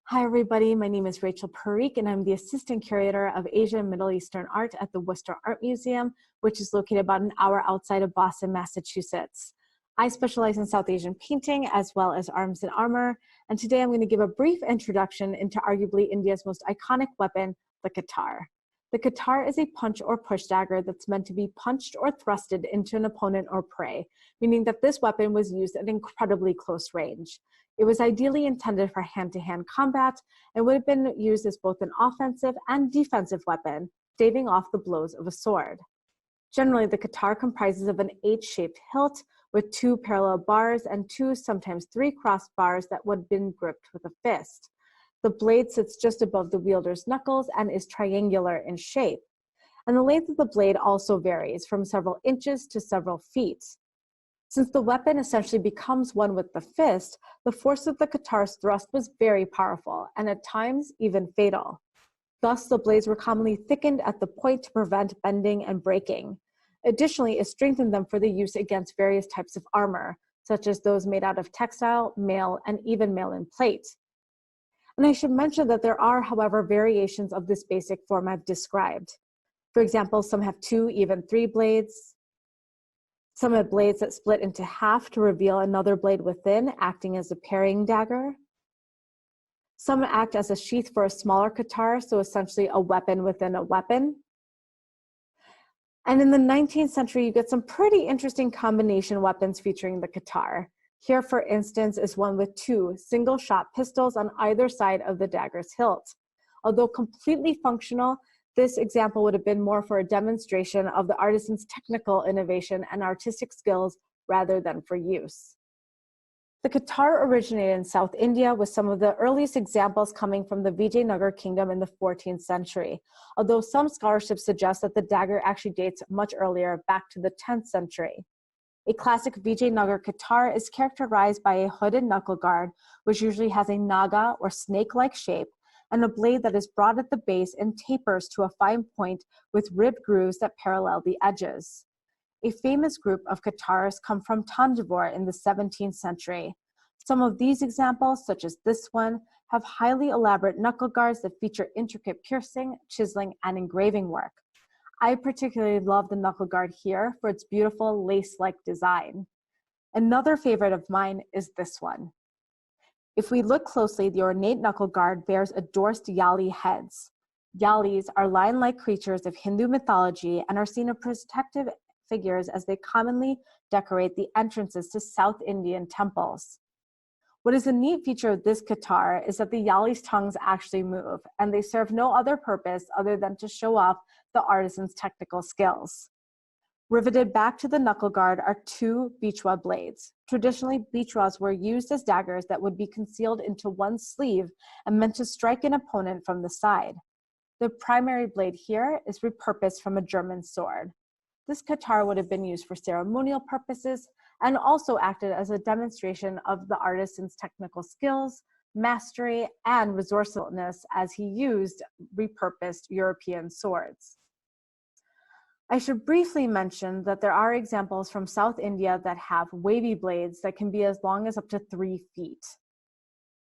Hi everybody, my name is Rachel Parikh and I'm the Assistant Curator of Asia and Middle Eastern Art at the Worcester Art Museum, which is located about an hour outside of Boston, Massachusetts. I specialize in South Asian painting as well as arms and armor, and today I'm going to give a brief introduction into arguably India's most iconic weapon, the Katar. The Katar is a punch or push dagger that's meant to be punched or thrusted into an opponent or prey, meaning that this weapon was used at incredibly close range. It was ideally intended for hand-to-hand combat and would have been used as both an offensive and defensive weapon, staving off the blows of a sword. Generally, the Katar comprises of an H-shaped hilt with two parallel bars and two, sometimes three crossed bars that would have been gripped with a fist. The blade sits just above the wielder's knuckles and is triangular in shape. And the length of the blade also varies from several inches to several feet. Since the weapon essentially becomes one with the fist, the force of the Katar's thrust was very powerful and at times even fatal. Thus, the blades were commonly thickened at the point to prevent bending and breaking. Additionally, it strengthened them for the use against various types of armor, such as those made out of textile, mail, and even mail-in plate. And I should mention that there are, however, variations of this basic form I've described. For example, some have two, even three blades. Some have blades that split into half to reveal another blade within, acting as a parrying dagger. Some act as a sheath for a smaller Katar, so essentially a weapon within a weapon. And in the 19th century, you get some pretty interesting combination weapons featuring the Katar. Here, for instance, is one with two single-shot pistols on either side of the dagger's hilt. Although completely functional, this example would have been more for a demonstration of the artisan's technical innovation and artistic skills rather than for use. The Katar originated in South India, with some of the earliest examples coming from the Vijayanagara kingdom in the 14th century, although some scholarship suggests that the dagger actually dates much earlier, back to the 10th century. A classic Vijayanagara Katar is characterized by a hooded knuckle guard, which usually has a naga or snake-like shape, and a blade that is broad at the base and tapers to a fine point with ribbed grooves that parallel the edges. A famous group of Katars come from Tanjavur in the 17th century. Some of these examples, such as this one, have highly elaborate knuckle guards that feature intricate piercing, chiseling, and engraving work. I particularly love the knuckle guard here for its beautiful lace-like design. Another favorite of mine is this one. If we look closely, the ornate knuckle guard bears endorsed yali heads. Yalis are lion-like creatures of Hindu mythology and are seen as protective figures as they commonly decorate the entrances to South Indian temples. What is a neat feature of this Katar is that the yali's tongues actually move, and they serve no other purpose other than to show off the artisan's technical skills. Riveted back to the knuckle guard are two bichwa blades. Traditionally, bichwas were used as daggers that would be concealed into one sleeve and meant to strike an opponent from the side. The primary blade here is repurposed from a German sword. This Katar would have been used for ceremonial purposes and also acted as a demonstration of the artisan's technical skills, mastery, and resourcefulness as he used repurposed European swords. I should briefly mention that there are examples from South India that have wavy blades that can be as long as up to 3 feet.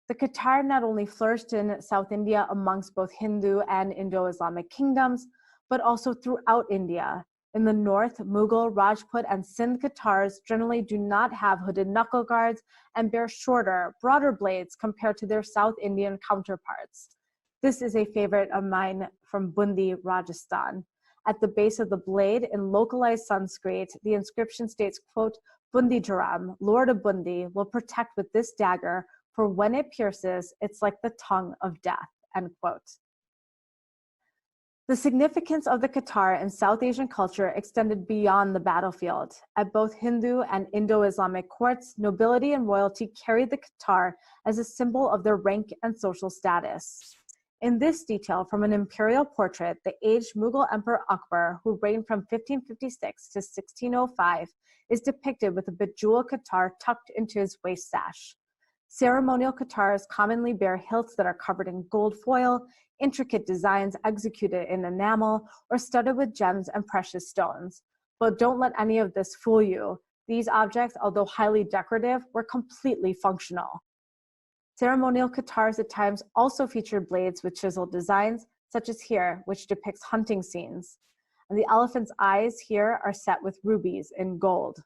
The Katar not only flourished in South India amongst both Hindu and Indo-Islamic kingdoms, but also throughout India. In the north, Mughal, Rajput, and Sindh Katars generally do not have hooded knuckle guards and bear shorter, broader blades compared to their South Indian counterparts. This is a favorite of mine from Bundi, Rajasthan. At the base of the blade, in localized Sanskrit, the inscription states, quote, Bundi Jaram, Lord of Bundi, will protect with this dagger, for when it pierces, it's like the tongue of death, end quote. The significance of the Katar in South Asian culture extended beyond the battlefield. At both Hindu and Indo-Islamic courts, nobility and royalty carried the Katar as a symbol of their rank and social status. In this detail from an imperial portrait, the aged Mughal Emperor Akbar, who reigned from 1556 to 1605, is depicted with a bejeweled Katar tucked into his waist sash. Ceremonial Katars commonly bear hilts that are covered in gold foil, intricate designs executed in enamel, or studded with gems and precious stones. But don't let any of this fool you. These objects, although highly decorative, were completely functional. Ceremonial Katars at times also featured blades with chiseled designs, such as here, which depicts hunting scenes. And the elephant's eyes here are set with rubies in gold.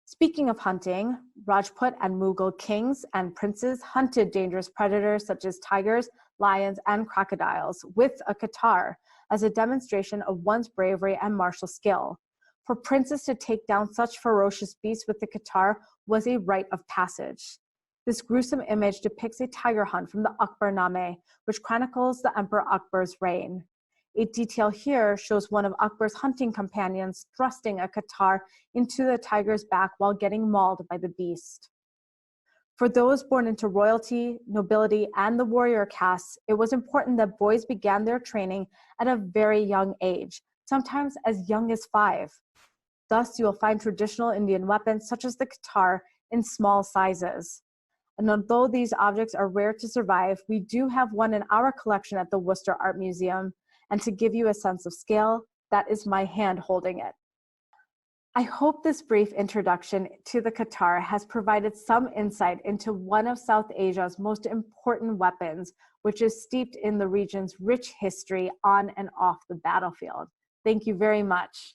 Speaking of hunting, Rajput and Mughal kings and princes hunted dangerous predators such as tigers, lions, and crocodiles with a Katar as a demonstration of one's bravery and martial skill. For princes to take down such ferocious beasts with the Katar was a rite of passage. This gruesome image depicts a tiger hunt from the Akbarname, which chronicles the Emperor Akbar's reign. A detail here shows one of Akbar's hunting companions thrusting a Katar into the tiger's back while getting mauled by the beast. For those born into royalty, nobility, and the warrior castes, it was important that boys began their training at a very young age, sometimes as young as 5. Thus, you will find traditional Indian weapons such as the Katar in small sizes. And although these objects are rare to survive, we do have one in our collection at the Worcester Art Museum. And to give you a sense of scale, that is my hand holding it. I hope this brief introduction to the Katar has provided some insight into one of South Asia's most important weapons, which is steeped in the region's rich history on and off the battlefield. Thank you very much.